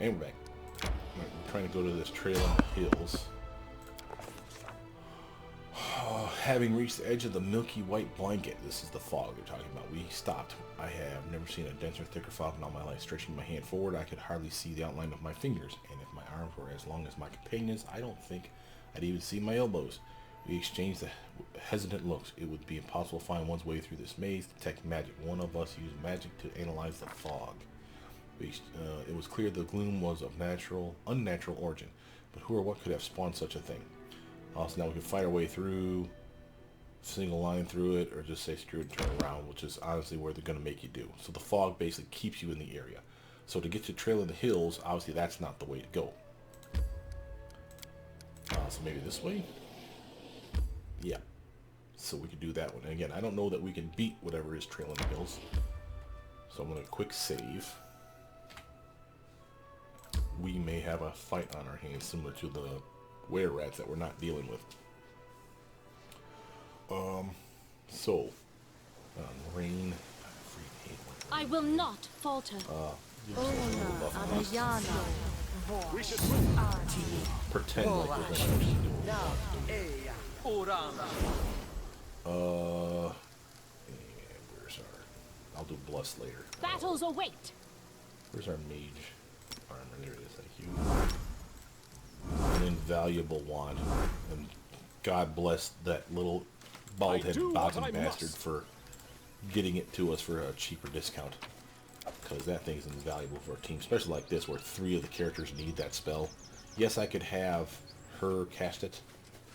And we're back. We're trying to go to this trail in the hills. Having reached the edge of the milky white blanket, this is the fog they're talking about, we stopped. I have never seen a denser, thicker fog in all my life. Stretching my hand forward, I could hardly see the outline of my fingers, and if my arms were as long as my companions, I don't think I'd even see my elbows. We exchanged the hesitant looks. It would be impossible to find one's way through this maze, detect magic. One of us used magic to analyze the fog. It was clear the gloom was of unnatural origin, but who or what could have spawned such a thing? Also, now we can fight our way through, single line through it, or just say screw it and turn around, which is honestly where they're going to make you do. So the fog basically keeps you in the area. So to get to Trail in the Hills, obviously that's not the way to go. So maybe this way? Yeah. So we could do that one. And again, I don't know that we can beat whatever is Trail in the Hills. So I'm going to quick save. We may have a fight on our hands similar to the were-rats that we're not dealing with. Rain. I will not falter. We should pretend like we're going to actually do what and where's our... I'll do Bless later. Battles await. Where's our mage armor? There it is. Thank you. An invaluable wand. And God bless that little bald-headed bottom bastard for getting it to us for a cheaper discount. Because that thing's invaluable for a team, especially like this, where 3 of the characters need that spell. Yes, I could have her cast it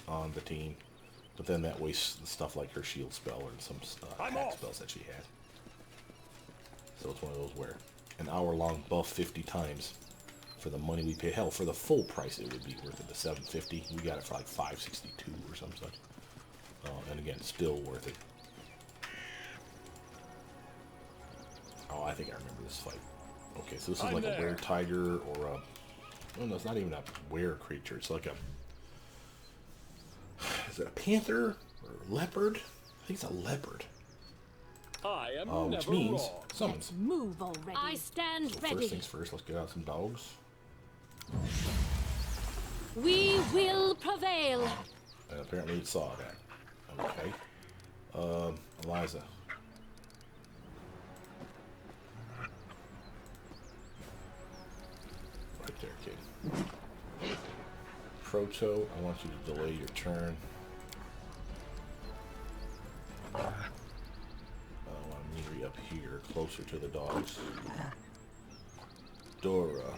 on the team, but then that wastes stuff like her shield spell and some attack spells that she had. So it's one of those where an hour-long buff 50 times for the money we pay. Hell, for the full price, it would be worth it. The $750, we got it for like $562 or something such. And again, still worth it. Oh, I think I remember this fight. Okay, so this is like a were-tiger or a... Oh, no, it's not even a were-creature. It's like a... Is it a panther or a leopard? I think it's a leopard. I am which never means wrong. summons. Move already. I stand So ready. first things first, let's get out some dogs. We will prevail. And apparently it saw that. Okay. Eliza. Right there, kid. Proto, I want you to delay your turn. I want Miri up here, closer to the dogs. Dora.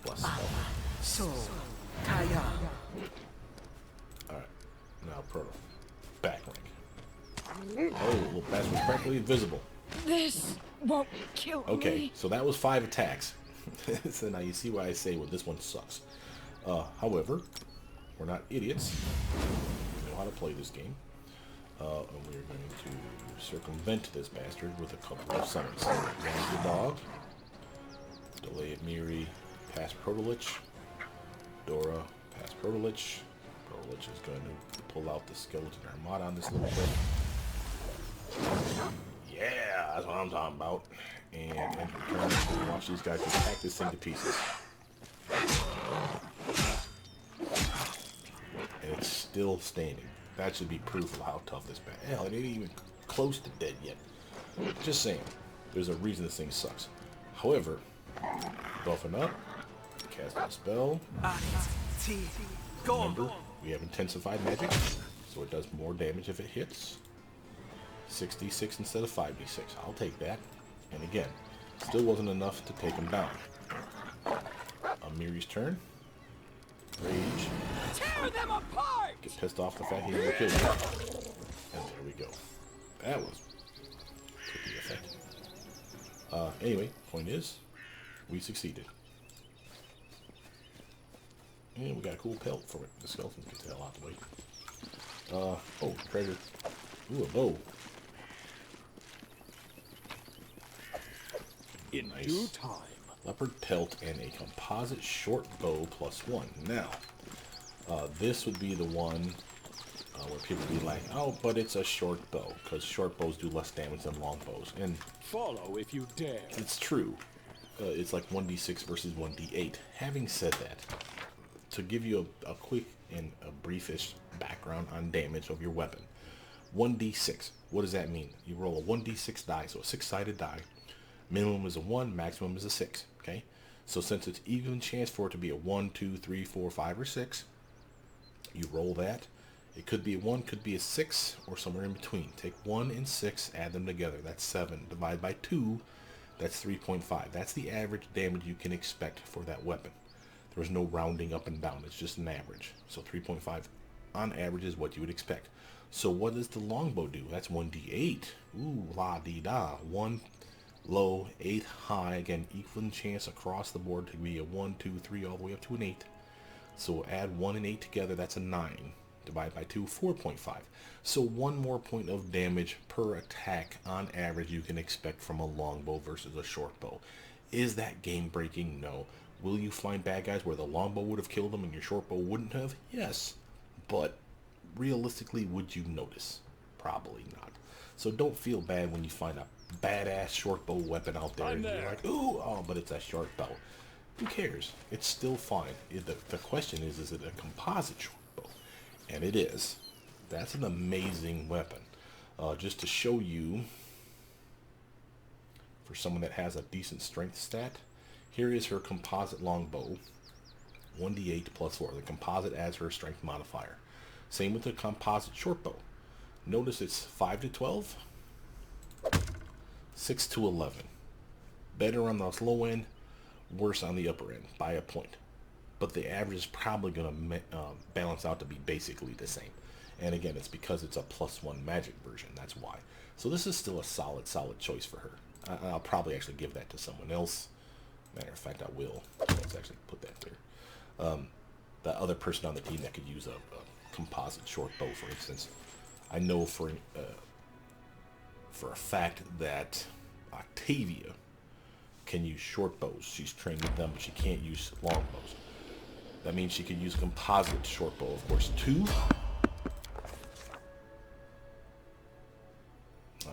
Bless them. So, Kaya. Alright, now Proto. Back rank. Oh, little bastard's practically invisible. This won't kill me. Okay, so that was 5 attacks. So now you see why I say, well, this one sucks. However, we're not idiots. We know how to play this game. And we're going to circumvent this bastard with a couple of summons. Manage the dog. Delay at Miri. Pass Protolich. Dora. Pass Protolich. Protolich is going to pull out the skeleton armada on this little bit. Yeah, that's what I'm talking about. And in return, watch these guys attack this thing to pieces. And it's still standing. That should be proof of how tough this bad. Hell, it ain't even close to dead yet. Just saying. There's a reason this thing sucks. However, buffing up, casting a spell. Remember, we have intensified magic, so it does more damage if it hits. 6d6 instead of 5d6. I'll take that. And again, still wasn't enough to take him down. Miri's turn. Rage. Tear them apart! Get pissed off the fact he never killed you. And there we go. That was took the effect. Anyway, point is, we succeeded. And we got a cool pelt for it. The skeleton gets the hell out of the way. Oh, treasure. Ooh, a bow. In Nice. due time. Leopard pelt and a composite short bow +1. Now, this would be the one where people be like, oh, but it's a short bow, because short bows do less damage than long bows. And Follow if you dare. it's true. It's like 1d6 versus 1d8. Having said that, to give you a quick and a briefish background on damage of your weapon, 1d6, what does that mean? You roll a 1d6 die, so a 6-sided die. Minimum is a 1, maximum is a 6, okay? So since it's even chance for it to be a 1, 2, 3, 4, 5, or 6, you roll that. It could be a 1, could be a 6, or somewhere in between. Take 1 and 6, add them together. That's 7. Divide by 2, that's 3.5. That's the average damage you can expect for that weapon. There's no rounding up and down. It's just an average. So 3.5 on average is what you would expect. So what does the longbow do? That's 1d8. Ooh, la-dee-da. 1 low, 8 high. Again, equal chance across the board to be a 1, 2, 3, all the way up to an 8. So add 1 and 8 together, that's a 9. Divide by 2, 4.5. So 1 more point of damage per attack on average you can expect from a longbow versus a short bow. Is that game breaking? No. Will you find bad guys where the longbow would have killed them and your short bow wouldn't have? Yes. But realistically, would you notice? Probably not. So don't feel bad when you find a badass short bow weapon out there and you're like, ooh, oh, but it's a short bow. Who cares? It's still fine. The question is it a composite short bow? And it is. That's an amazing weapon. Just to show you, for someone that has a decent strength stat, here is her composite longbow. 1d8 plus 4. The composite adds her strength modifier. Same with the composite short bow. Notice it's 5 to 12, 6 to 11. Better on the low end, worse on the upper end by a point. But the average is probably going to balance out to be basically the same. And again, it's because it's a +1 magic version. That's why. So this is still a solid choice for her. I'll probably actually give that to someone else. Matter of fact, I will. Let's actually put that there. The other person on the team that could use a composite short bow, for instance. I know for a fact that Octavia can use short bows. She's trained with them, but she can't use long bows. That means she could use a composite short bow, of course, too.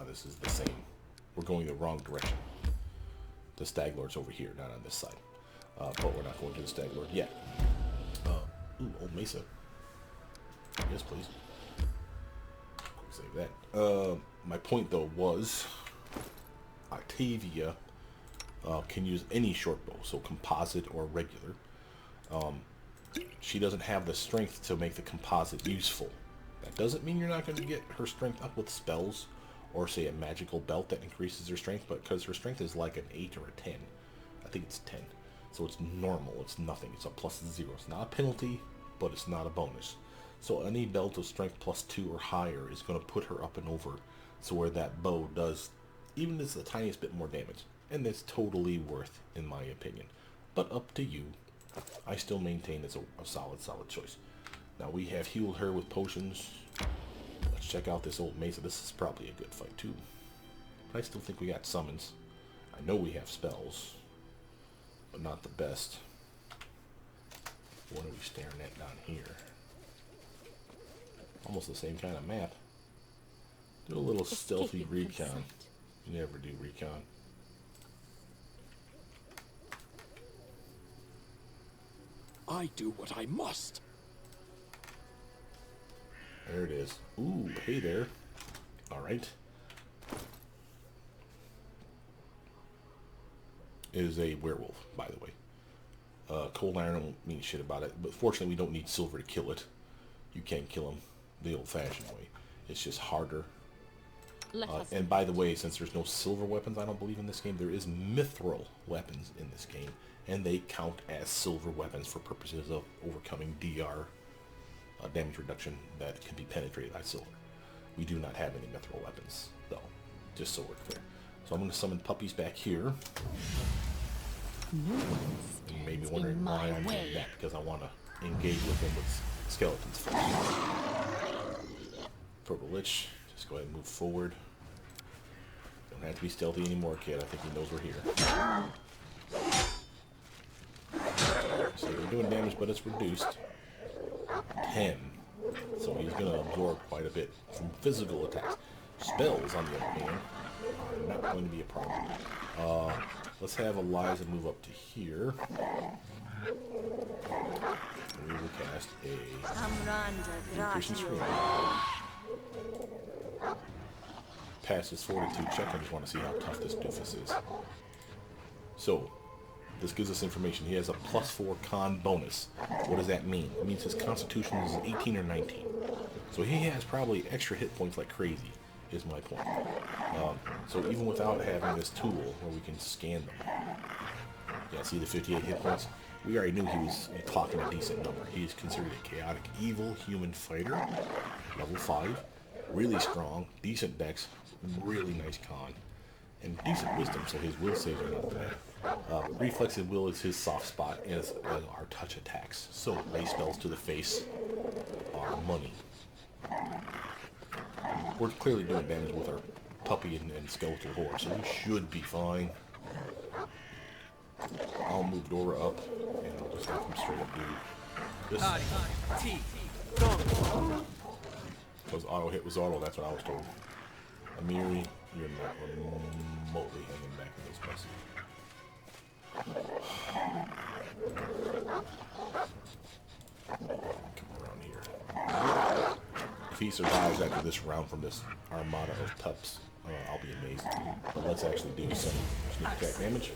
This is the same. We're going the wrong direction. The Stag Lord's over here, not on this side. But we're not going to the Stag Lord yet. Ooh, old Mesa. Yes, please. Quick save that. My point, though, was Octavia can use any short bow, so composite or regular. She doesn't have the strength to make the composite useful. That doesn't mean you're not going to get her strength up with spells or, say, a magical belt that increases her strength, but because her strength is like an 8 or a 10. I think it's 10. So it's normal. It's nothing. It's a +0. It's not a penalty, but it's not a bonus. So any belt of strength +2 or higher is going to put her up and over so where that bow does even just the tiniest bit more damage. And that's totally worth, in my opinion. But up to you. I still maintain it's a solid choice. Now we have healed her with potions. Let's check out this old Mesa. This is probably a good fight too. But I still think we got summons. I know we have spells, but not the best. What are we staring at down here? Almost the same kind of map. Do a little stealthy recon. You never do recon. I do what I must. There it is. Ooh, hey there. Alright. It is a werewolf, by the way. Cold iron don't mean shit about it, but fortunately we don't need silver to kill it. You can kill him the old-fashioned way. It's just harder. And by the way, since there's no silver weapons, I don't believe in this game, there is mithril weapons in this game, and they count as silver weapons for purposes of overcoming DR damage reduction that can be penetrated by silver. We do not have any mithril weapons, though, just so we're clear. So I'm going to summon puppies back here. You may be wondering why I'm doing that, because I want to engage with them with skeletons first. Purple Lich, just go ahead and move forward. Don't have to be stealthy anymore, kid. I think he knows we're here. So they're doing damage, but it's reduced. 10. So he's going to absorb quite a bit from physical attacks. Spells, on the other hand, are not going to be a problem. Let's have Eliza move up to here. We will cast a increasing screen. Pass his fortitude check. I just want to see how tough this doofus is. So, this gives us information. He has a +4 con bonus. What does that mean? It means his constitution is 18 or 19. So he has probably extra hit points like crazy, is my point. So even without having this tool where we can scan them. Yeah, see the 58 hit points? We already knew he was clocking a decent number. He is considered a chaotic evil human fighter, level 5, really strong, decent dex, really nice con, and decent wisdom, so his will saves are not bad. Reflex and will is his soft spot, as our touch attacks. So base spells to the face are money. We're clearly doing damage with our puppy and skeletal horse, so we should be fine. I'll move Dora up, and I'll just have him straight up do this. Because auto hit was auto, that's what I was told. Amiri, you're not remotely hanging back in this mess. Come around here. If he survives after this round from this armada of pups, I'll be amazed. But let's actually do some sneak attack damage.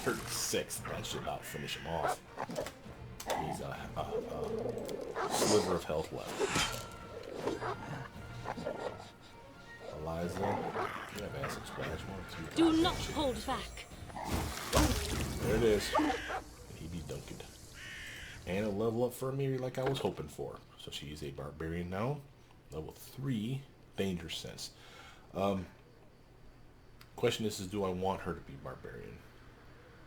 36, that should about finish him off. He's a sliver of health left. Eliza, you have acid splash. 1, 2, Do not hold back. There it is. He be dunked. And a level up for Amiri like I was hoping for. So she is a barbarian now. Level 3, danger sense. Question is do I want her to be barbarian?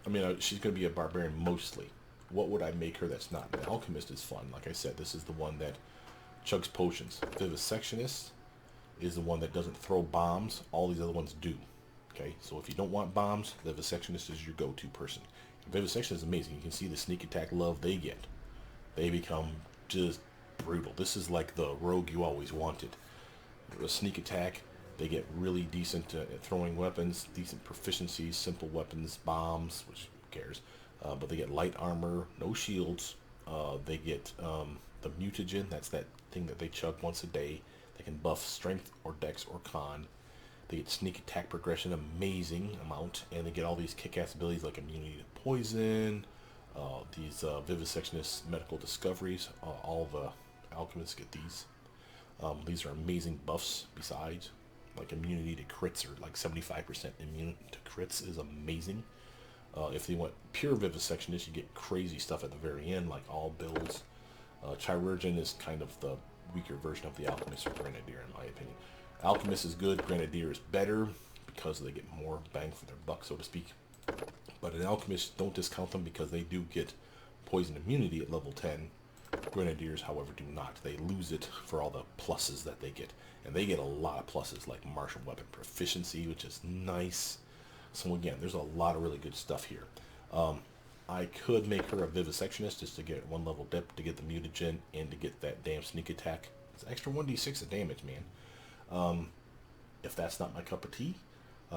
I mean, she's going to be a barbarian mostly. What would I make her that's not? The alchemist is fun. Like I said, this is the one that chugs potions. Vivisectionist is the one that doesn't throw bombs. All these other ones do. Okay, so if you don't want bombs, Vivisectionist is your go-to person. Vivisection is amazing. You can see the sneak attack love they get. They become just brutal. This is like the rogue you always wanted. A sneak attack, they get really decent at throwing weapons, decent proficiencies, simple weapons, bombs, which who cares. But they get light armor, no shields. They get the mutagen, that's that thing that they chug once a day. They can buff strength or dex or con. They get sneak attack progression, amazing amount, and they get all these kick-ass abilities like immunity to poison, these vivisectionist medical discoveries. All the alchemists get these. These are amazing buffs besides, like immunity to crits, or like 75% immune to crits is amazing. If they want pure vivisectionist, you get crazy stuff at the very end, like all builds. Chirurgeon is kind of the weaker version of the alchemist or grenadier, in my opinion. Alchemist is good, Grenadier is better because they get more bang for their buck, so to speak. But an Alchemist, don't discount them because they do get poison immunity at level 10. Grenadiers, however, do not. They lose it for all the pluses that they get. And they get a lot of pluses, like martial weapon proficiency, which is nice. So again, there's a lot of really good stuff here. I could make her a Vivisectionist just to get 1 level dip, to get the mutagen, and to get that damn sneak attack. It's extra 1d6 of damage, man. If that's not my cup of tea,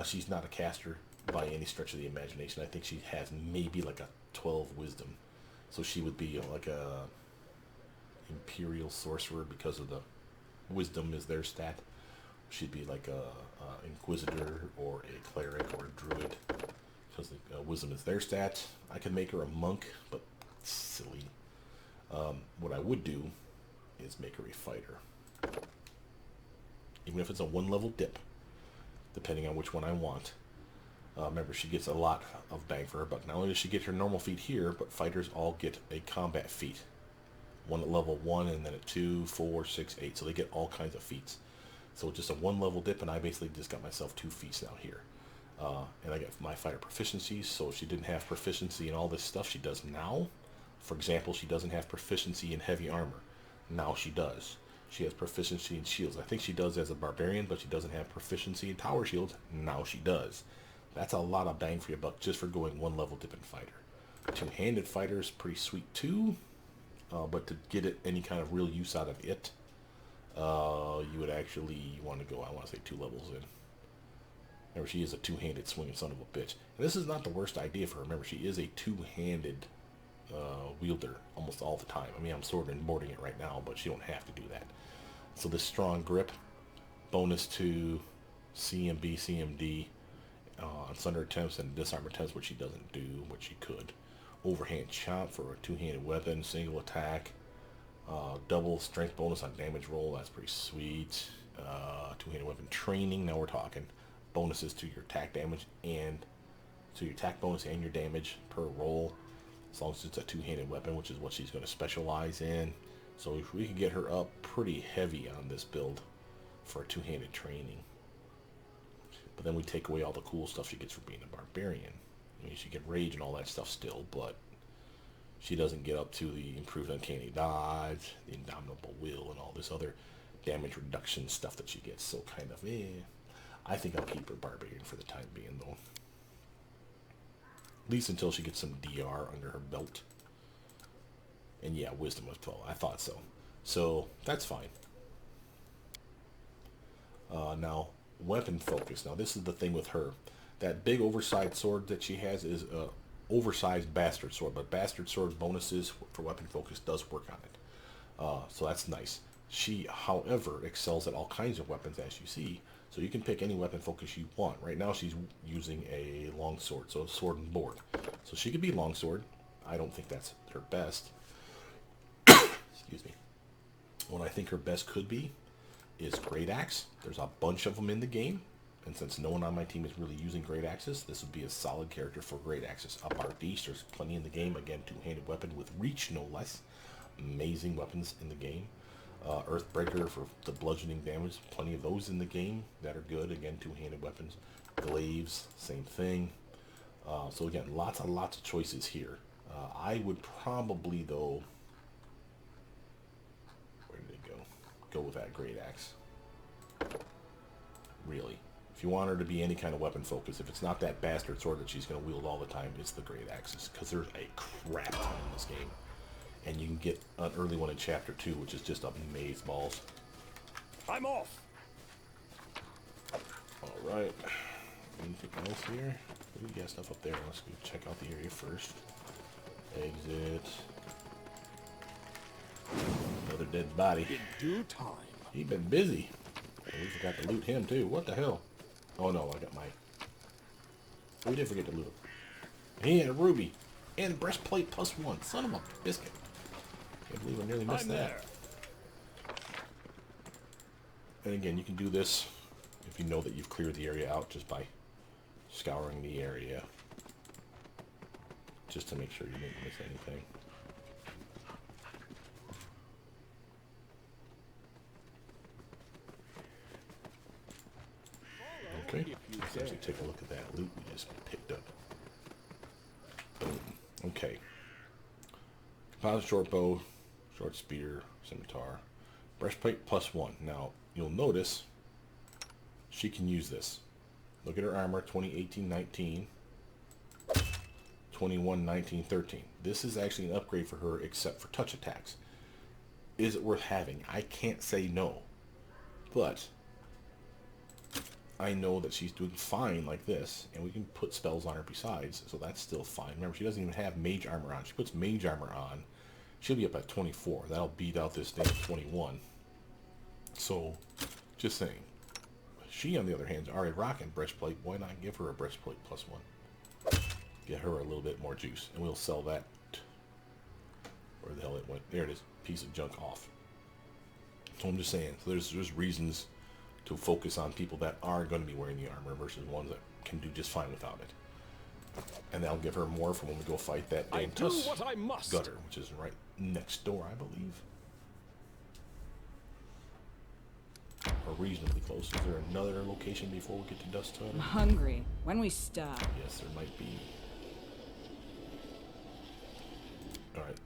she's not a caster by any stretch of the imagination. I think she has maybe like a 12 wisdom, so she would be like a imperial sorcerer because of the wisdom is their stat. She'd be like a inquisitor or a cleric or a druid because the wisdom is their stat. I could make her a monk, but silly. What I would do is make her a fighter. Even if it's a 1 level dip, depending on which one I want. Remember, she gets a lot of bang for her buck. Not only does she get her normal feat here, but fighters all get a combat feat. One at level 1, and then at 2, 4, 6, 8. So they get all kinds of feats. So just a 1 level dip, and I basically just got myself 2 feats now here. And I get my fighter proficiencies, so if she didn't have proficiency in all this stuff she does now. For example, she doesn't have proficiency in heavy armor. Now she does. She has proficiency in shields. I think she does as a barbarian, but she doesn't have proficiency in tower shields. Now she does. That's a lot of bang for your buck just for going 1 level dipping fighter. Two-handed fighter is pretty sweet too. but to get it any kind of real use out of it, you would actually want to go, I want to say 2 levels in. Remember, she is a two-handed swinging son of a bitch. And this is not the worst idea for her. Remember, she is a two-handed wielder almost all the time. I mean, I'm sort of boarding it right now, but she don't have to do that. So this strong grip, bonus to CMB, CMD, on thunder attempts and disarm attempts, which she doesn't do, which she could. Overhand chop for a two-handed weapon, single attack, double strength bonus on damage roll. That's pretty sweet. Two-handed weapon training. Now we're talking bonuses to your attack damage and to your attack bonus and your damage per roll, as long as it's a two-handed weapon, which is what she's going to specialize in. So if we can get her up pretty heavy on this build for a two-handed training. But then we take away all the cool stuff she gets for being a barbarian. I mean, she can rage and all that stuff still, but she doesn't get up to the improved uncanny dodge, the indomitable will, and all this other damage reduction stuff that she gets. So kind of, I think I'll keep her barbarian for the time being, though. At least until she gets some DR under her belt. And yeah, wisdom of 12. I thought so. So that's fine. Now, weapon focus. Now, this is the thing with her. That big oversized sword that she has is a oversized bastard sword, but bastard sword bonuses for weapon focus does work on it. So that's nice. She, however, excels at all kinds of weapons, as you see. So you can pick any weapon focus you want. Right now she's using a longsword, so a sword and board. So she could be longsword. I don't think that's her best. Excuse me. What I think her best could be is great axe. There's a bunch of them in the game. And since no one on my team is really using great axes, this would be a solid character for great axes. A Bardiche, there's plenty in the game. Again, two-handed weapon with reach, no less. Amazing weapons in the game. Earthbreaker for the bludgeoning damage. Plenty of those in the game that are good. Again, two-handed weapons. Glaives, same thing. So again, lots of choices here. I would probably, though, where did it go? Go with that great axe. Really. If you want her to be any kind of weapon focus, if it's not that bastard sword that she's going to wield all the time, it's the great axes. Because there's a crap ton in this game. And you can get an early one in Chapter 2, which is just amaze balls. I'm off. Alright. Anything else here? We got stuff up there. Let's go check out the area first. Exit. Another dead body. In due time. He's been busy. We forgot to loot him too. What the hell? Oh no, I got my... We did forget to loot him. He had a ruby. And breastplate +1. Son of a biscuit. Can't believe I nearly missed that. And again, you can do this if you know that you've cleared the area out just by scouring the area. Just to make sure you didn't miss anything. Okay, let's actually take a look at that loot we just picked up. Boom. Okay. Composite short bow, short spear, scimitar, breastplate +1. Now, you'll notice she can use this. Look at her armor, 20, 18, 19, 21, 19, 13. This is actually an upgrade for her except for touch attacks. Is it worth having? I can't say no. But I know that she's doing fine like this, and we can put spells on her besides, so that's still fine. Remember, she doesn't even have mage armor on. She puts mage armor on, she'll be up at 24. That'll beat out this thing at 21. So, just saying. She, on the other hand, is already rocking breastplate. Why not give her a breastplate +1? Get her a little bit more juice, and we'll sell that. Where the hell it went? There it is. Piece of junk off. So I'm just saying, so there's reasons to focus on people that are going to be wearing the armor versus ones that can do just fine without it. And that'll give her more for when we go fight that damn gutter, which is right next door, I believe. Or reasonably close. Is there another location before we get to Dust Hut? I'm hungry. When we stop. Yes, there might be. Alright.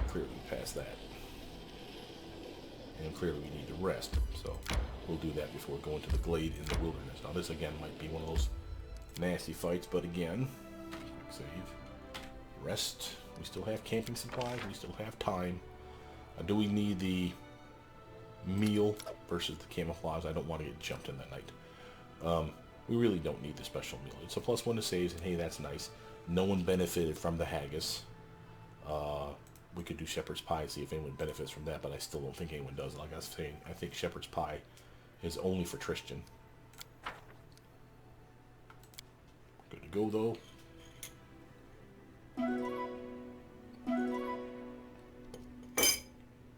Clearly past that. And clearly we need to rest. So we'll do that before going to the glade in the wilderness. Now this again might be one of those nasty fights, but again, save, rest. We still have camping supplies. We still have time. Do we need the meal versus the camouflage? I don't want to get jumped in that night. We really don't need the special meal. It's a +1 to saves, and hey, that's nice. No one benefited from the haggis. We could do shepherd's pie, see if anyone benefits from that, but I still don't think anyone does. Like I was saying, I think shepherd's pie is only for Tristan. Good to go, though.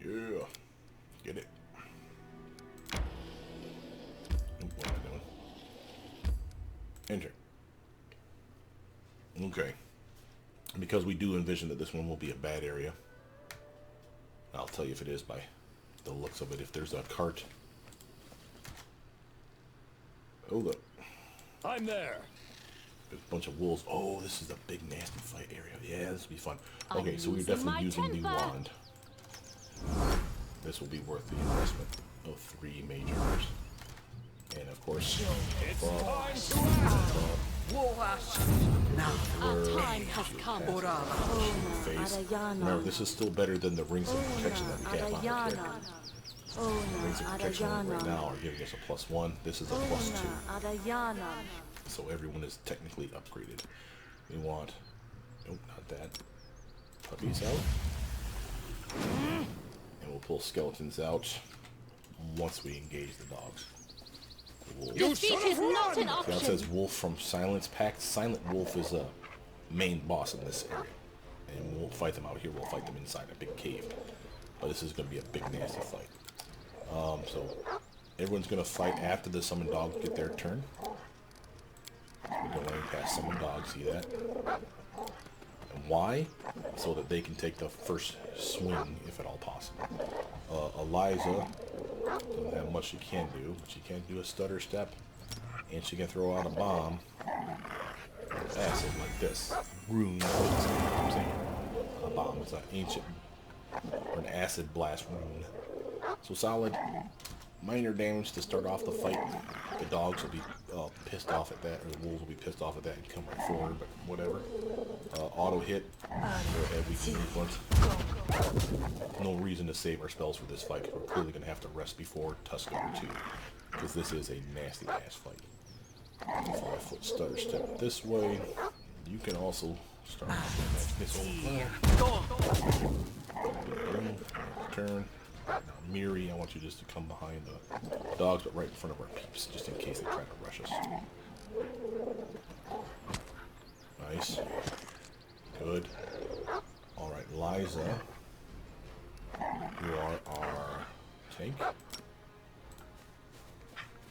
Yeah. Get it. What am I doing? Enter. Okay. Because we do envision that this one will be a bad area. I'll tell you if it is by the looks of it. If there's a cart. Hold up. I'm there. There's a bunch of wolves. Oh, this is a big nasty fight area. Yeah, this will be fun. Okay, so we're definitely using the wand. This will be worth the investment of 3 majors. And of course, Our time has come. face. Remember, this is still better than the rings of protection that we have on our character. Rings of protection right now are giving us a +1. This is a +2. So everyone is technically upgraded. We want, nope, not that. Puppies out. And we'll pull skeletons out once we engage the dogs. Defeat is not an Now it option. says Wolf from Silence Pact. Silent Wolf is a main boss in this area. And we won't fight them out here, we'll fight them inside a big cave. But this is going to be a big nasty fight. So everyone's going to fight after the summoned dogs get their turn. We're going past summoned dogs, see that? And why? So that they can take the first swing, if at all possible. Eliza doesn't have much she can do, but she can do a stutter step, and she can throw out a bomb. Acid like this. Rune, you know what I'm saying? A bomb is an ancient, or an acid blast rune. So solid, minor damage to start off the fight. The dogs will be pissed off at that, or the wolves will be pissed off at that and come right forward, but whatever. Auto hit. Go ahead, we can move once. No reason to save our spells for this fight, because we're clearly going to have to rest before Tusk number 2, because this is a nasty ass fight. 5-foot stutter step this way. You can also start off with that missile. Turn. Now, Miri, I want you just to come behind the dogs, but right in front of our peeps, just in case they try to rush us. Nice. Good. Alright, Liza. You are our tank.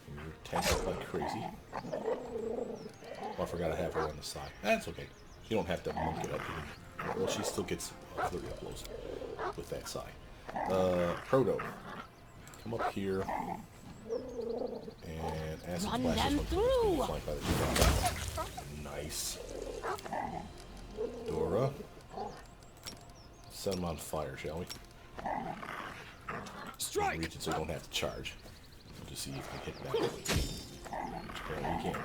And you're tanked up like crazy. Oh, I forgot I have her on the side. That's okay. You don't have to monk it up. Well, she still gets flurry of blows with that side. Proto. Come up here. And acid Run blast them this through. one. Flank by the nice. Dora. Set them on fire, shall we? Strike! Reach it so we don't have to charge. We'll just see if we can hit that. Which apparently you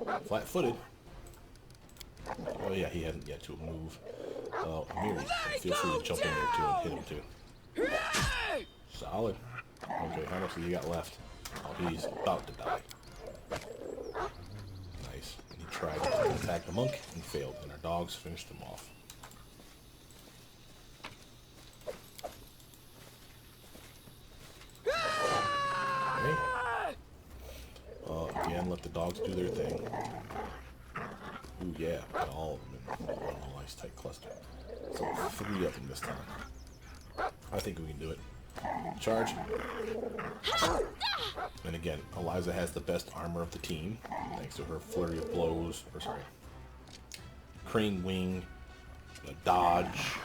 can. Flat-footed. Oh yeah, he hasn't yet to move. Miri, feel free to jump in there too and hit him too. Solid. Okay, how much do you got left? Oh, he's about to die. Nice. And he tried to attack the monk and failed, and our dogs finished him off. Okay. Again, let the dogs do their thing. Ooh, yeah, got all of them in one nice tight cluster. So 3 of them this time. I think we can do it. Charge. And again, Eliza has the best armor of the team, thanks to her flurry of blows, or sorry, crane wing, dodge,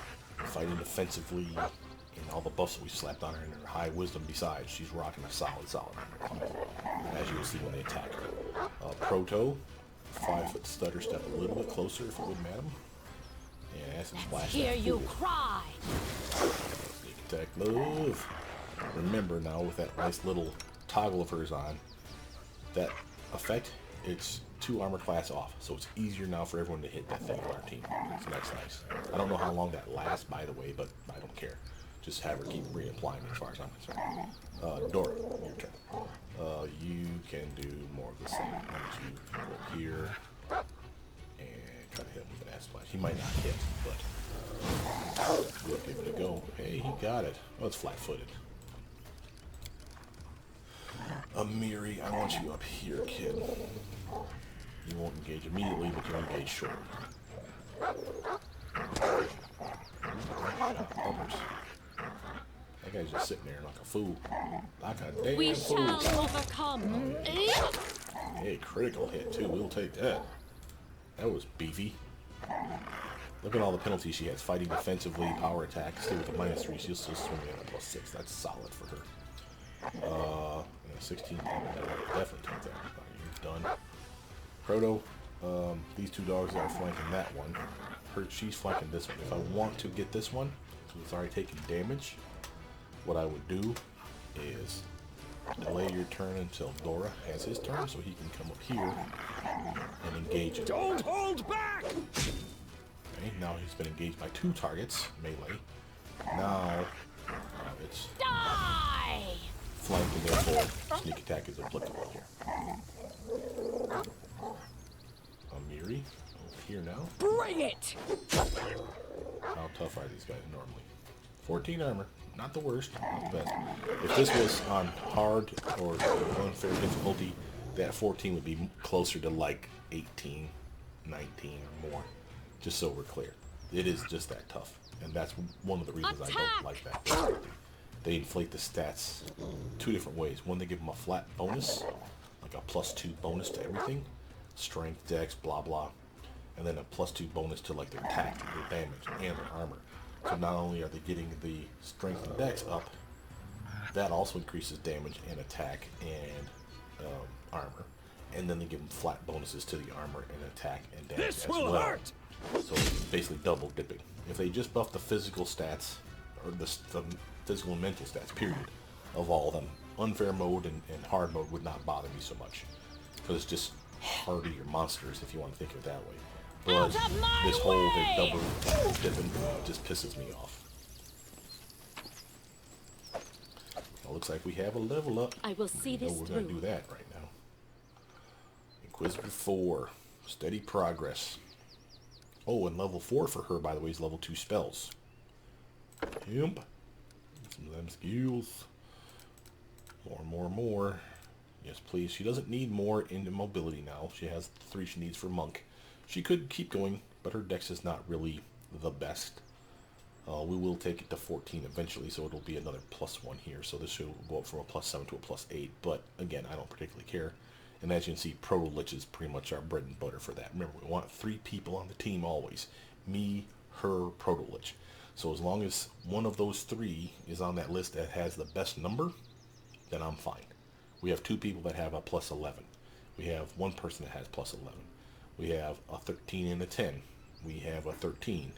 fighting defensively, and all the buffs that we slapped on her, and her high wisdom besides. She's rocking a solid armor, as you will see when they attack her. Proto, 5-foot stutter step a little bit closer if it wouldn't matter. And acid splash. Hear you cry. Sneak attack move. Remember now, with that nice little toggle of hers on, that effect, it's 2 armor class off, so it's easier now for everyone to hit that thing on our team. So that's nice. I don't know how long that lasts, by the way, but I don't care. Just have her keep reapplying as far as I'm concerned. Dora, your turn. You can do more of the same. You go here and try to hit him with an ass splash. He might not hit, but we'll give it a go. Hey, he got it. Oh, it's flat-footed. Amiri, I want you up here, kid. You won't engage immediately, but you'll engage short. Bummers. That guy's just sitting there like a fool. Like a damn We fool. shall overcome. Hey, critical hit too. We'll take that. That was beefy. Look at all the penalties she has. Fighting defensively, power attack. Still with a -3. She'll still swing in a +6. That's solid for her. 16 damage. I would definitely take that. You're done. Proto. These two dogs are flanking that one. She's flanking this one. If I want to get this one, so it's already taking damage, what I would do is delay your turn until Dora has his turn, so he can come up here and engage it. Don't hold back! Okay, now he's been engaged by 2 targets, melee. Now it's Die! flank, and therefore sneak attack is applicable here. Amiri, over here now. Bring it! How tough are these guys normally? 14 armor, not the worst, not the best. If this was on hard or unfair difficulty, that 14 would be closer to like 18, 19 or more, just so we're clear. It is just that tough, and that's one of the reasons I don't like that difficulty. They inflate the stats 2 different ways. One, they give them a flat bonus, like a +2 bonus to everything, strength, dex, blah blah, and then a +2 bonus to like their attack, their damage, and their armor. So not only are they getting the strength and dex up, that also increases damage and attack and armor, and then they give them flat bonuses to the armor and attack and damage This as will well. hurt! So it's basically double dipping. If they just buff the physical stats, or the physical and mental stats, period, of all of them, unfair mode and hard mode would not bother me so much, because it's just hardier monsters if you want to think of it that way. But Out of my this whole way! double dipping just pisses me off. Well, looks like we have a level up. I will see You know this we're going to through. do that right now. Inquisitor 4. Steady progress. Oh, and level 4 for her, by the way, is level 2 spells. Yep. Some of them skills. More. Yes, please. She doesn't need more into mobility now. She has 3 she needs for monk. She could keep going, but her dex is not really the best. We will take it to 14 eventually, so it'll be another +1 here. So this will go up from a +7 to a +8. But again, I don't particularly care. And as you can see, Proto Lich is pretty much our bread and butter for that. Remember, we want 3 people on the team always. Me, her, Proto Lich. So as long as one of those 3 is on that list that has the best number, then I'm fine. We have 2 people that have a +11. We have 1 person that has +11. We have a 13 and a 10. We have a 13.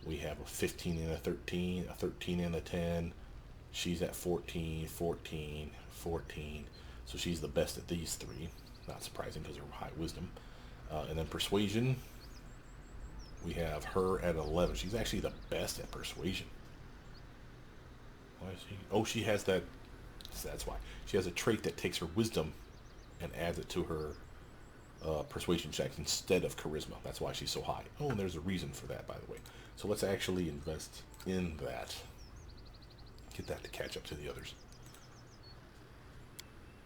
We have a 15 and a 13, a 13 and a 10. She's at 14, 14, 14. So she's the best at these 3. Not surprising because of her high wisdom. And then persuasion, we have her at 11. She's actually the best at persuasion. Why is she? Oh, she has that. That's why. She has a trait that takes her wisdom and adds it to her persuasion checks instead of charisma. That's why she's so high. Oh, and there's a reason for that, by the way. So let's actually invest in that. Get that to catch up to the others.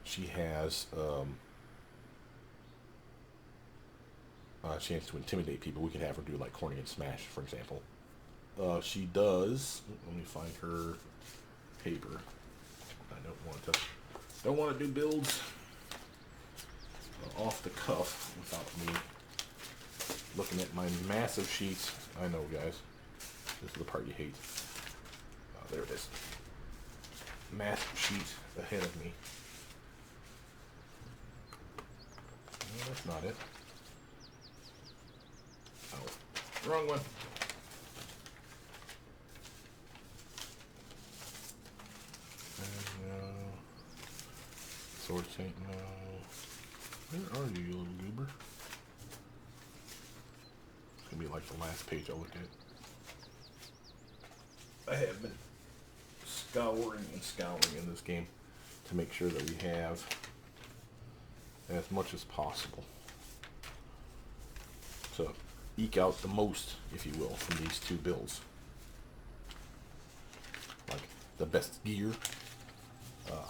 She has a chance to intimidate people. We could have her do like Corny and Smash, for example. She does. Let me find her paper. I don't want to do builds off the cuff without me looking at my massive sheets. I know, guys. This is the part you hate. There it is. Massive sheet ahead of me. No, that's not it. Oh, wrong one. No. Sword Saint, no. Where are you, you little goober? It's gonna be like the last page I look at. I have been scouring and scouring in this game to make sure that we have as much as possible to eke out the most, if you will, from these two builds. Like the best gear.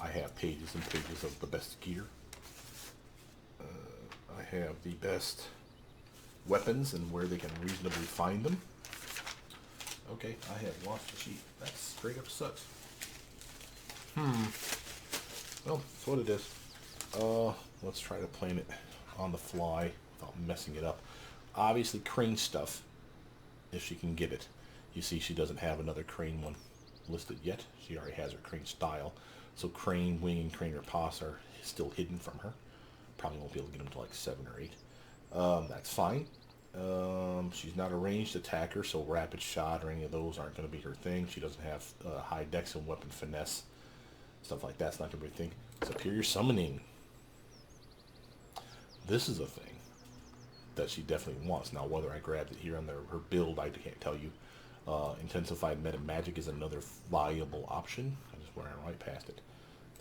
I have pages and pages of the best gear. I have the best weapons and where they can reasonably find them. Okay, I have lost the sheet. That straight up sucks. Well, that's what it is. Let's try to plan it on the fly without messing it up. Obviously, crane stuff, if she can get it. You see, she doesn't have another crane one listed yet. She already has her crane style. So crane, wing, and crane riposte are still hidden from her. Probably won't be able to get them to like 7 or 8. That's fine. She's not a ranged attacker, so rapid shot or any of those aren't going to be her thing. She doesn't have high dex and weapon finesse. Stuff like that's not going to be her thing. Superior summoning. This is a thing that she definitely wants. Now, whether I grabbed it here on her build, I can't tell you. Intensified meta magic is another viable option. I just went right past it.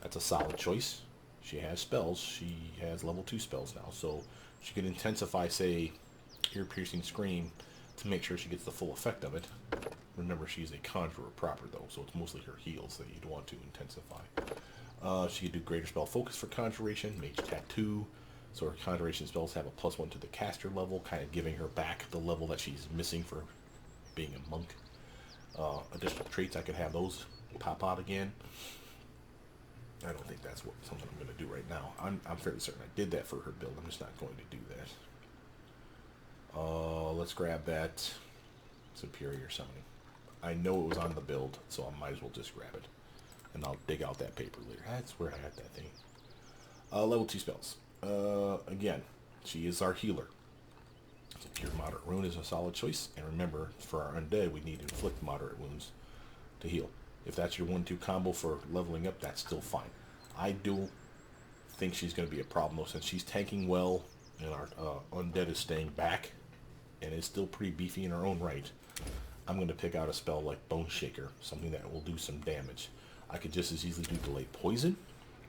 That's a solid choice. She has spells. She has level 2 spells now, so she can intensify, say, ear-piercing scream to make sure she gets the full effect of it. Remember, she's a conjurer proper, though, so it's mostly her heals that you'd want to intensify. She could do greater spell focus for conjuration, mage tattoo, so her conjuration spells have a +1 to the caster level, kind of giving her back the level that she's missing for being a monk. Additional traits, I could have those pop out again. I don't think that's something I'm going to do right now. I'm fairly certain I did that for her build. I'm just not going to do that. Let's grab that superior summoning. I know it was on the build, so I might as well just grab it. And I'll dig out that paper later. That's where I got that thing. Level 2 spells. Again, she is our healer. So Cure Moderate Wound is a solid choice. And remember, for our undead, we need Inflict Moderate Wounds to heal. If that's your 1-2 combo for leveling up, that's still fine. I do think she's going to be a problem, though, since she's tanking well, and our undead is staying back, and is still pretty beefy in her own right. I'm going to pick out a spell like Bone Shaker, something that will do some damage. I could just as easily do Delayed Poison.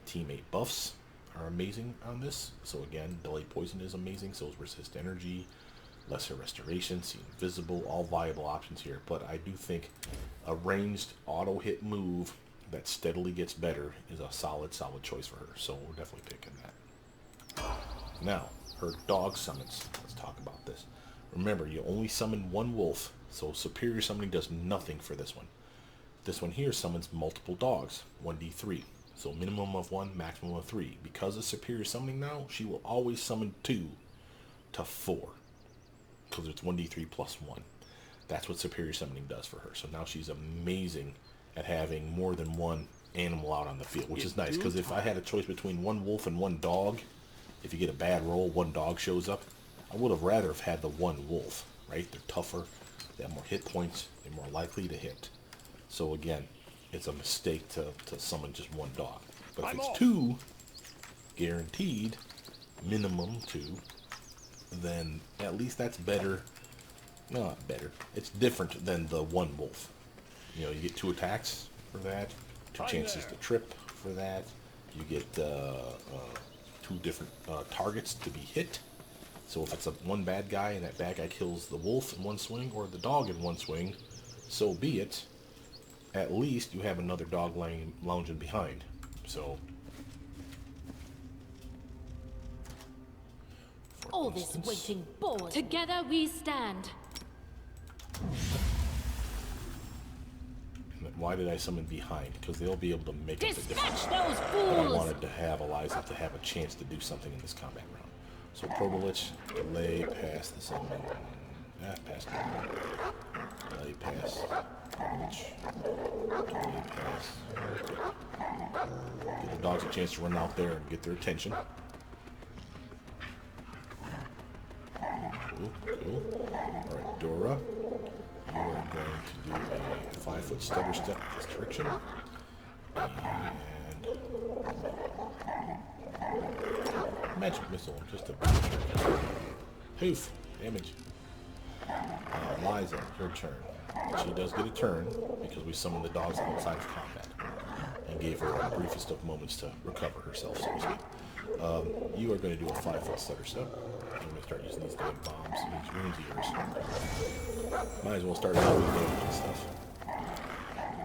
Teammate buffs are amazing on this. So again, Delayed Poison is amazing. So is Resist Energy, Lesser Restoration, See Invisible, all viable options here. But I do think a ranged auto hit move that steadily gets better is a solid choice for her. So we're definitely picking that. Now, her dog summons. Let's talk about this. Remember, you only summon one wolf, so superior summoning does nothing for this one. This one here summons multiple dogs, 1d3. So minimum of 1, maximum of 3. Because of superior summoning now, she will always summon 2 to 4. Because it's 1d3 plus 1. That's what superior summoning does for her. So now she's amazing at having more than one animal out on the field, which is nice. Because if I had a choice between one wolf and one dog, if you get a bad roll, one dog shows up, I would have rather have had the one wolf, right? They're tougher, they have more hit points, they're more likely to hit. So again, it's a mistake to summon just one dog. But if it's 2, guaranteed, minimum 2, then at least that's better. No, not better. It's different than the one wolf. You know, you get 2 attacks for that, 2 chances to trip for that. You get 2 different targets to be hit. So if it's one bad guy and that bad guy kills the wolf in one swing or the dog in one swing, so be it. At least you have another dog lounging behind. So, All this waiting bored. Together we stand. why did I summon behind? Because they'll be able to make up the difference. Dispatch those But I fools! wanted to have Eliza to have a chance to do something in this combat round. So Probolich, delay, pass the summon. Pass. Delay, pass. Probolich. Delay, pass. Give the dogs a chance to run out there and get their attention. Cool. Alright, Dora. You are going to do a 5-foot stutter step restriction. And magic missile, just a poof, damage. Liza, your turn. She does get a turn because we summoned the dogs outside of combat. and gave her the briefest of moments to recover herself, so to speak. You are going to do a 5-foot stutter step. I'm going to start using these damn bombs, these runes of yours. Might as well start doing damage and stuff.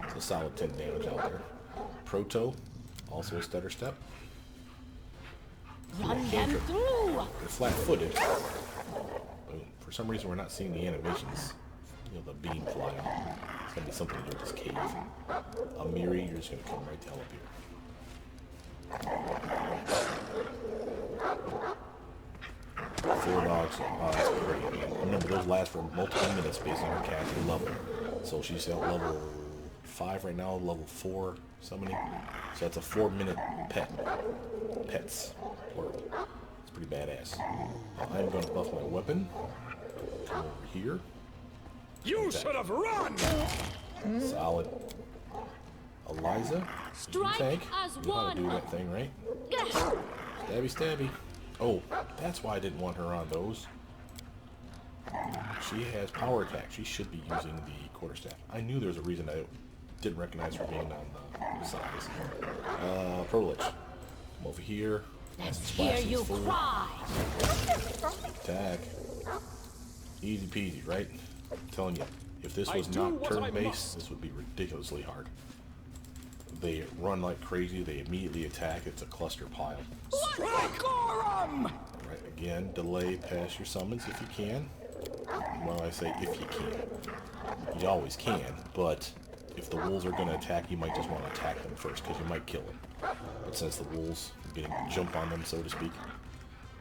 It's a solid 10 damage out there. Proto, also a stutter step. Run them through. They're flat-footed. Boom. For some reason, we're not seeing the animations. You know, the beam fly off. It's going to be something to do with this cave. Amiri, you're just going to come right the hell up here. Four dogs. That's great. Remember, those last for multiple minutes based on her character level. So she's at level 5 right now, level 4 summoning. So that's a 4-minute pets. It's pretty badass. I'm going to buff my weapon. Come over here. You should have run! Solid. Eliza, Strike tank. as You know how to do one. that thing, right? Stabby, stabby. Oh, that's why I didn't want her on those. She has power attack. She should be using the quarterstaff. I knew there was a reason I didn't recognize her being on the sides. Prolich, come over here. Let's hear you cry. Attack. Easy peasy, right? I'm telling you, if this was do not what I turn-based, must. this would be ridiculously hard. They run like crazy. They immediately attack. It's a cluster pile. Strike or run! Right, again, delay past your summons if you can. Well, I say if you can. You always can, but if the wolves are going to attack, you might just want to attack them first, because you might kill them. But since the wolves are getting a jump on them, so to speak,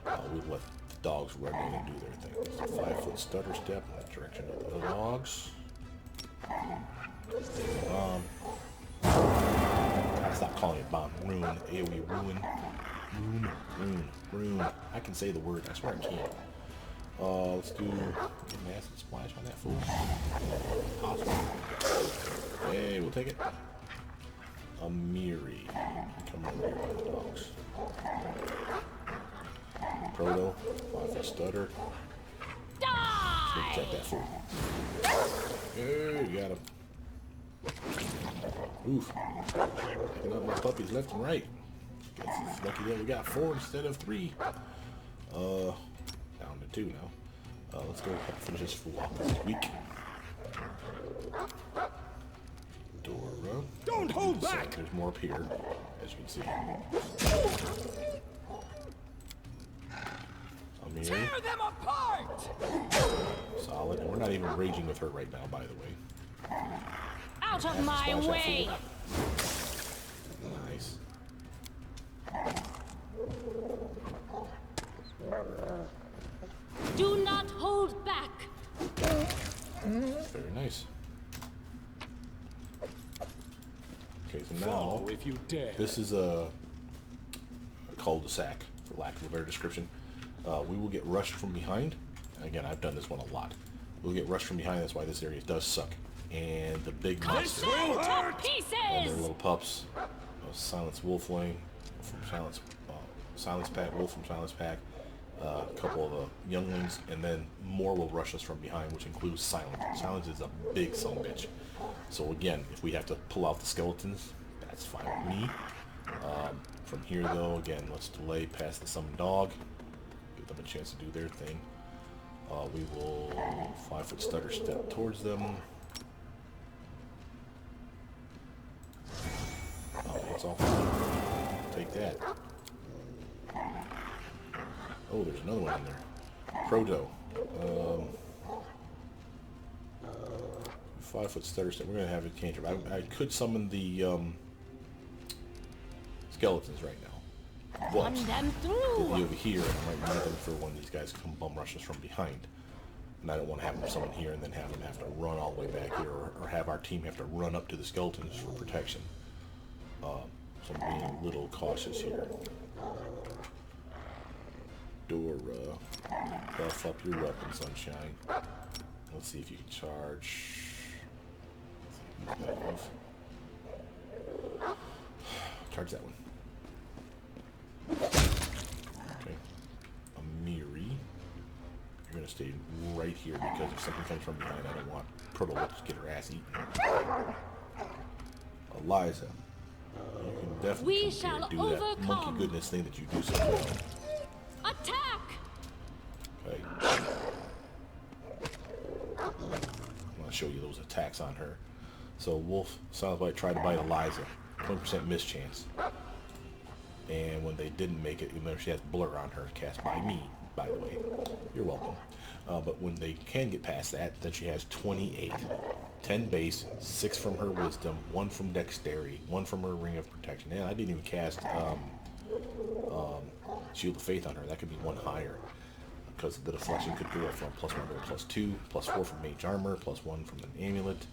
we'll let the dogs run in and do their thing. It's a 5-foot stutter step in the direction of the dogs. I stopped calling it bomb. Rune. AoE ruin. Rune. I can say the word. I swear I can. Let's do an acid splash on that fool. Awesome. Hey, we'll take it. Amiri. Come over here with the dogs. Proto. 5-foot stutter. Die! Check that fool. Hey, you got him. Oof. Picking up my puppies left and right. Guess it's lucky that we got 4 instead of 3. Down to 2 now. Let's go finish this fool off this week. Dora. Don't hold back! There's more up here, as you can see. Amiri. Tear them apart! Solid. And we're not even raging with her right now, by the way. Out of Acid my splash that way! fool. Nice. Do not hold back! Very nice. Okay, so now Follow if you dare. this is a cul-de-sac, for lack of a better description. We will get rushed from behind. Again, I've done this one a lot. We'll get rushed from behind. That's why this area does suck. And the big monster will Them to hurt! and their pieces! little pups. Silence Wolfling from Silence Pack, Wolf from Silence Pack. A couple of the younglings, and then more will rush us from behind, which includes Silence. Silence is a big son of a bitch. So again, if we have to pull out the skeletons, that's fine with me. From here, though, again, let's delay past the summoned dog. Give them a chance to do their thing. We will 5-foot stutter step towards them. Oh, it's all fine. Take that. Oh, there's another one in there. Proto. 5-foot stutter step. We're gonna have a cantrip. I could summon the skeletons right now. But Run them they'll through! be over here, and I might need them for when these guys come bum rush us from behind. And I don't want to have them summon here and then have them have to run all the way back here, or have our team have to run up to the skeletons for protection. So I'm being a little cautious here. Dora, buff up your weapon, sunshine. Let's see if you can charge. Charge that one. Okay. Amiri, you're gonna stay right here because if something comes from behind, I don't want Proto to get her ass eaten. Eliza, You can definitely We come here shall and do that overcome. monkey goodness thing that you do so well. Attack! Okay. I'm gonna show you those attacks on her. So Wolf sounds like tried to bite Eliza. 20% miss chance. And when they didn't make it, remember she has blur on her, cast by me, by the way. You're welcome. But when they can get past that, then she has 28. 10 base, 6 from her wisdom, 1 from dexterity, 1 from her ring of protection. And I didn't even cast Shield of Faith on her. That could be 1 higher. Because the deflection could go from +1 to +2, +4 from mage armor, +1 from an amulet,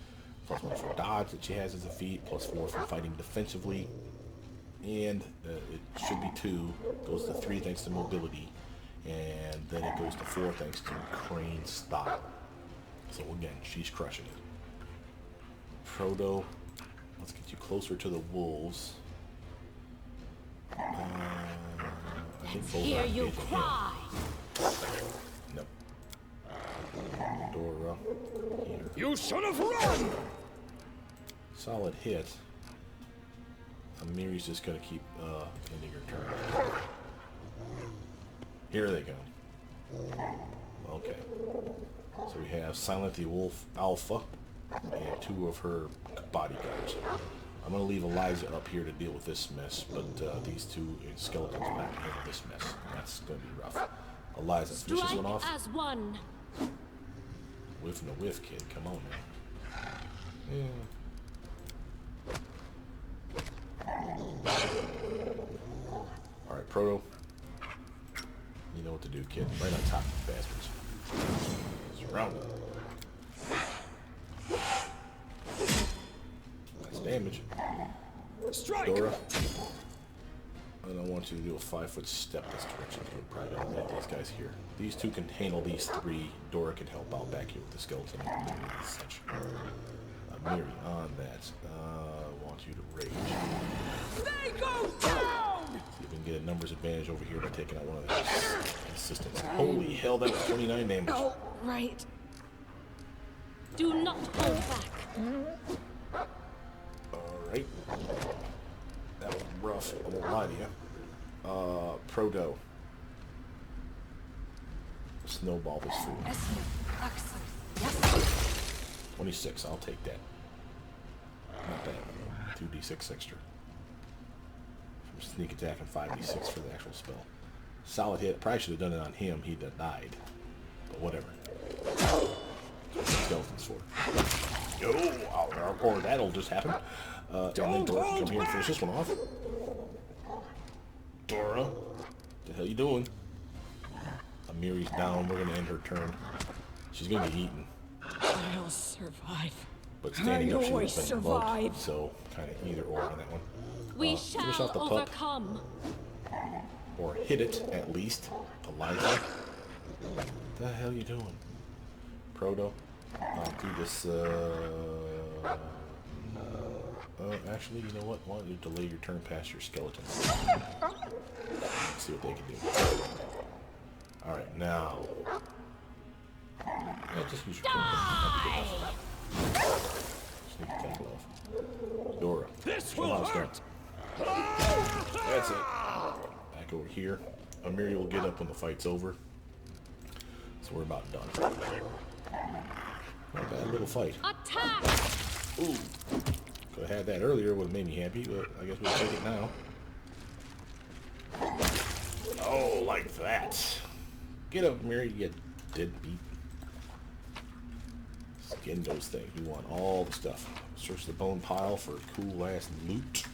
+1 for dodge that she has as a feat, +4 from fighting defensively. And it should be 2, goes to 3 thanks to mobility, and then it goes to 4 thanks to crane style. So again, she's crushing it. Proto, let's get you closer to the wolves. I think both Hear are you hitting him. cry! Nope. Dora, here. You should have run! Solid hit. Amiri's just gonna keep ending her turn. Here they go. Okay. So we have Silent the Wolf Alpha and 2 of her bodyguards. I'm gonna leave Eliza up here to deal with this mess, but these 2 skeletons will have to handle this mess. That's gonna be rough. Eliza, finish this one Strike off. as one. Whiff and a whiff, kid. Come on now. Yeah. Alright, Proto. You know what to do, kid. Right on top of the bastards. Surround them. Nice damage. Strike! Dora. I don't want you to do a 5-foot step this direction. We're probably gonna let these guys here. These 2 can handle these 3. Dora can help out back here with the skeleton and such. Miri on that. I want you to rage. They go down! See if we can get a numbers advantage over here by taking out one of those assistants. Holy hell, that was 29 damage. Oh, right. Do not hold back. Alright. That was rough. I won't lie to you. Proto. Snowball this food. 26, I'll take that. Not bad. 2d6 extra. From sneak attack and 5d6 for the actual spell. Solid hit. Probably should have done it on him. He'd have died. But whatever. That's what the skeleton's for. Oh, or that'll just happen. And then Dora can come here and finish this one off. Dora, what the hell you doing? Amiri's down. We're gonna end her turn. She's gonna get eaten. I'll survive. But standing up, she would always have been survive. bugged. So kind of either or on that one. We finish shall off the pup, overcome. or hit it at least. Eliza, what the hell you doing? Proto, I'll do this. Actually, you know what? Why don't you delay your turn past your skeleton? See what they can do. All right, now. Yeah, just use your turn. Sneak attack off. Dora. This show will how it's done. hurt! That's it. Back over here. Amiri will get up when the fight's over. So we're about done. Not a bad little fight. Attack! Ooh. Could have had that earlier, would have made me happy, but I guess we'll take it now. Oh, like that. Get up, Mary, you deadbeat. Skin those things. We want all the stuff. Search the bone pile for cool ass loot.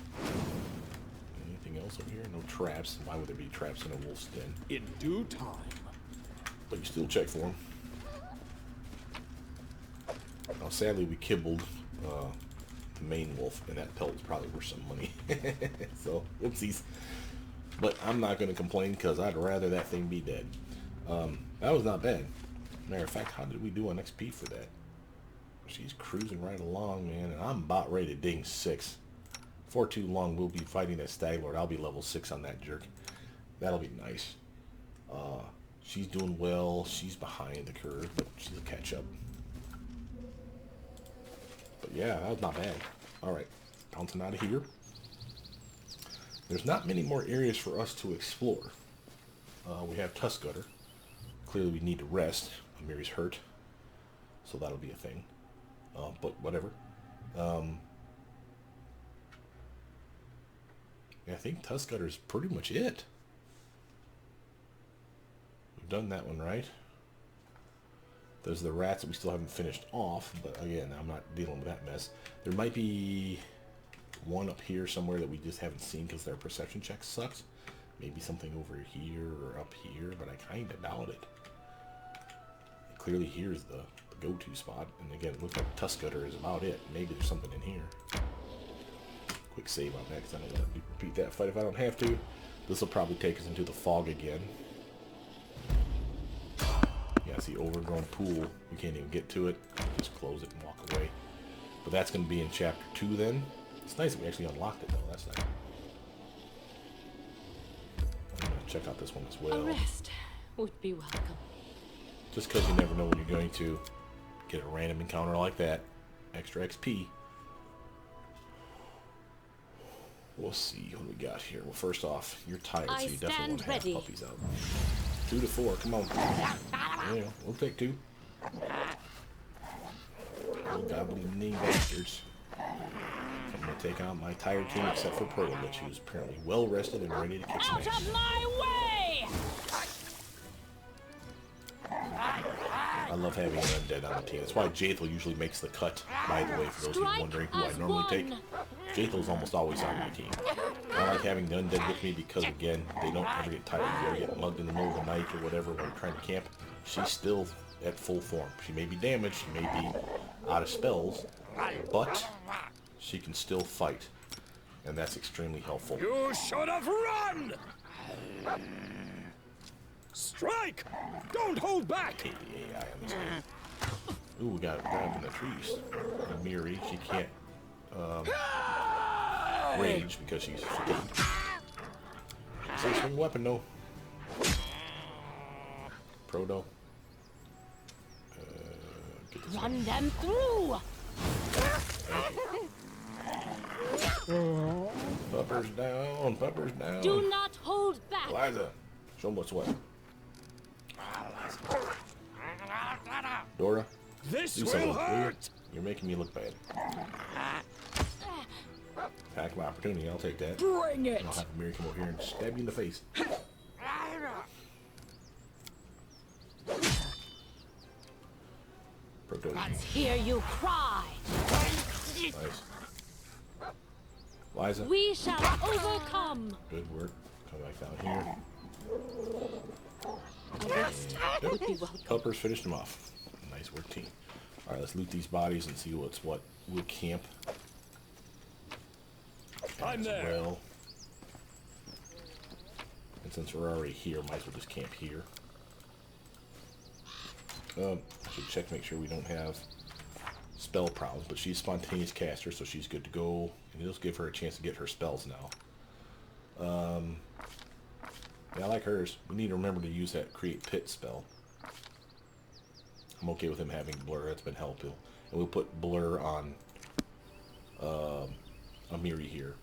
Anything else over here? No traps. Why would there be traps in a wolf's den? In due time. But you still check for them. Now, sadly, we kibbled the main wolf, and that pelt is probably worth some money. So, oopsies. But I'm not going to complain, because I'd rather that thing be dead. That was not bad. Matter of fact, how did we do on XP for that? She's cruising right along, man, and I'm about ready to ding 6. Before too long, we'll be fighting that Stag Lord. I'll be level 6 on that jerk. That'll be nice. She's doing well. She's behind the curve, but she'll catch up. But yeah, that was not bad. Alright, bouncing out of here. There's not many more areas for us to explore. We have Tusk Gutter. Clearly we need to rest. Amiri's hurt, so that'll be a thing. But whatever. Yeah, I think Tusk Gutter is pretty much it. We've done that one, right? There's the rats that we still haven't finished off, but again, I'm not dealing with that mess. There might be one up here somewhere that we just haven't seen because their perception check sucks. Maybe something over here or up here, but I kind of doubt it. Clearly here's the go-to spot, and again, it looks like Tusk Gutter is about it. Maybe there's something in here. Quick save on that because I don't want to repeat that fight if I don't have to. This will probably take us into the fog again. Yeah, see, overgrown pool. We can't even get to it. Just close it and walk away. But that's going to be in chapter 2 then. It's nice that we actually unlocked it though. That's nice. I'm going to check out this one as well. A rest would be welcome. Just because you never know when you're going to get a random encounter like that. Extra XP. We'll see what we got here. Well, first off, you're tired, so you definitely want to have puppies out. 2 to 4, come on. Yeah, we'll take 2. Little gobbly knee bastards. I'm going to take out my tired team except for Pearl, but she was apparently well rested and ready to kick some ass. Out of my way! I love having an undead on the team. That's why Jathel usually makes the cut, by the way, for those of you wondering who I normally take. Jathel's almost always on my team. I like having the undead with me because, again, they don't ever get tired. You ever get mugged in the middle of the night or whatever when we're trying to camp, she's still at full form. She may be damaged, she may be out of spells, but she can still fight. And that's extremely helpful. You should have run! Strike! Don't hold back! AI on this game. Ooh, we got a guy up in the trees. Miri, she can't rage because she's fatigued. It's a swing weapon though. Proto. Run them through! Puppers down, puppers down. Do not hold back! Eliza, show them what's what. Dora, This do will something. hurt! You're making me look bad. Attack of opportunity, I'll take that. Bring it! I'll have Miri come over here and stab you in the face. Proto. Let's hear you cry! Nice. Liza, We shall overcome! good work. Come back down here. A rest would be welcome. Helpers finished them off. Nice work, team. Alright, let's loot these bodies and see what's what. We'll camp. I'm As there. well. And since we're already here, might as well just camp here. I should check, make sure we don't have spell problems, but she's spontaneous caster, so she's good to go. And it'll give her a chance to get her spells now. Yeah, I like hers. We need to remember to use that create pit spell. I'm okay with him having blur. That's been helpful. And we'll put blur on Amiri here.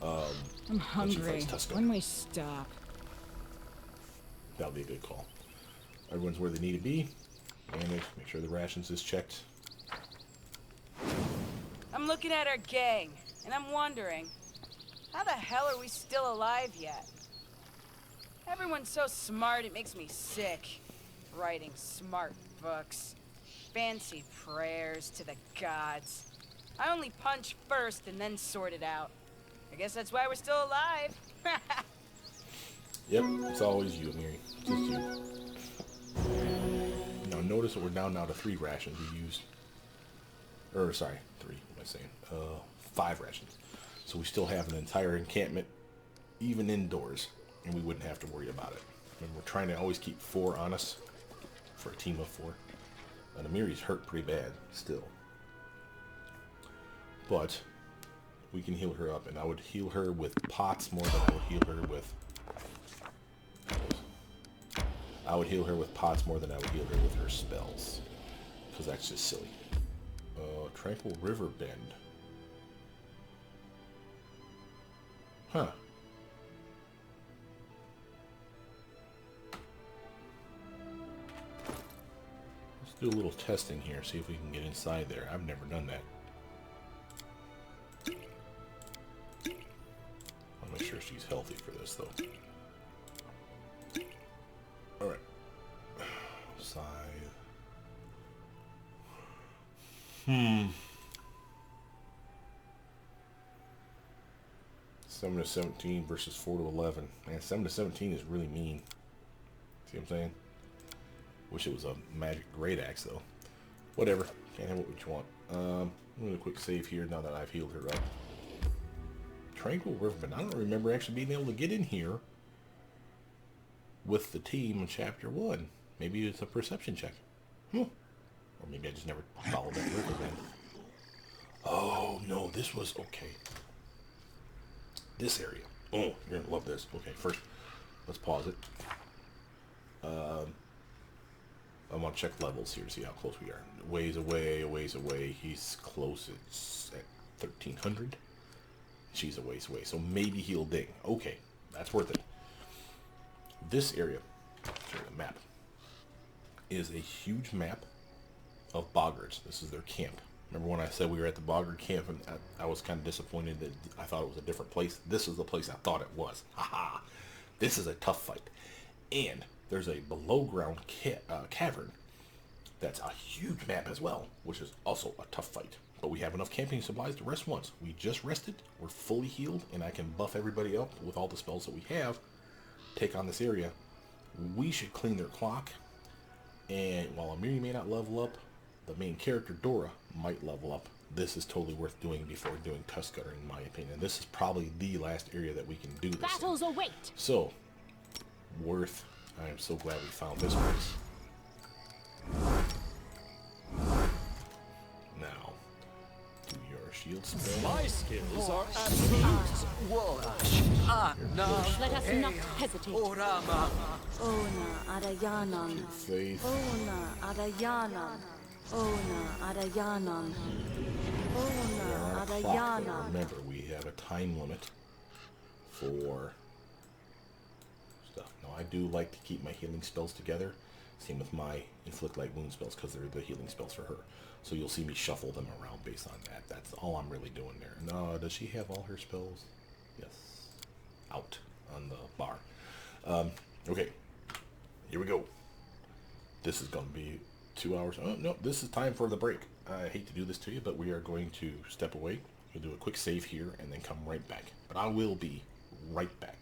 I'm hungry. Tusk When we stop. That'll be a good call. Everyone's where they need to be. Manage, make sure the rations is checked. I'm looking at our gang, and I'm wondering, how the hell are we still alive yet? Everyone's so smart, it makes me sick. Writing smart books, fancy prayers to the gods. I only punch first and then sort it out. I guess that's why we're still alive. Yep, it's always you, Amiri. Just you. Now notice that we're down now to 3 rations. We used, or sorry, 3. What am I saying? 5 rations. So we still have an entire encampment, even indoors, and we wouldn't have to worry about it. And we're trying to always keep 4 on us for a team of 4. And Amiri's hurt pretty bad still, but we can heal her up, and I would heal her with pots more than I would heal her with. I would heal her with pots more than I would heal her with her spells, because that's just silly. Tranquil River Bend. Huh. Let's do a little testing here, see if we can get inside there. I've never done that. I'll make sure she's healthy for this, though. Alright. Scythe. 7 to 17 versus 4 to 11. Man, 7 to 17 is really mean. See what I'm saying? Wish it was a magic great axe, though. Whatever. Can't have what you want. I'm going to quick save here now that I've healed her up. Tranquil Riverbend. I don't remember actually being able to get in here with the team in Chapter 1. Maybe it's a perception check. Or maybe I just never followed that riverbend. Oh, no, this was... Okay. This area. Oh, you're going to love this. Okay, first, let's pause it. I want to check levels here to see how close we are. A ways away, a ways away. He's close. It's at 1,300. She's a ways away. So maybe he'll ding. Okay, that's worth it. This area, sorry, the map, is a huge map of boggards. This is their camp. Remember when I said we were at the boggard camp and I was kind of disappointed that I thought it was a different place? This is the place I thought it was. Haha! This is a tough fight. And there's a below ground cavern that's a huge map as well, which is also a tough fight. But we have enough camping supplies to rest once. We just rested, we're fully healed, and I can buff everybody up with all the spells that we have, take on this area. We should clean their clock, and while Amiri may not level up, the main character, Dora, might level up. This is totally worth doing before doing Tusk Cutter, in my opinion. This is probably the last area that we can do this Battles await. So, worth... I am so glad we found this place. Now, do your shield spell. My skills are absolute. Let us not hesitate. Orama. Ona Arayanan. Faith. Ona Arayanan. Ona Arayanan. Ona Arayanan. Remember, we have a time limit for stuff. Now, I do like to keep my healing spells together. Same with my inflict light wound spells, because they're the healing spells for her. So you'll see me shuffle them around based on that. That's all I'm really doing there. No, does she have all her spells? Yes. Out on the bar. Okay. Here we go. This is going to be 2 hours. Oh, no, this is time for the break. I hate to do this to you, but we are going to step away. We'll do a quick save here and then come right back. But I will be right back.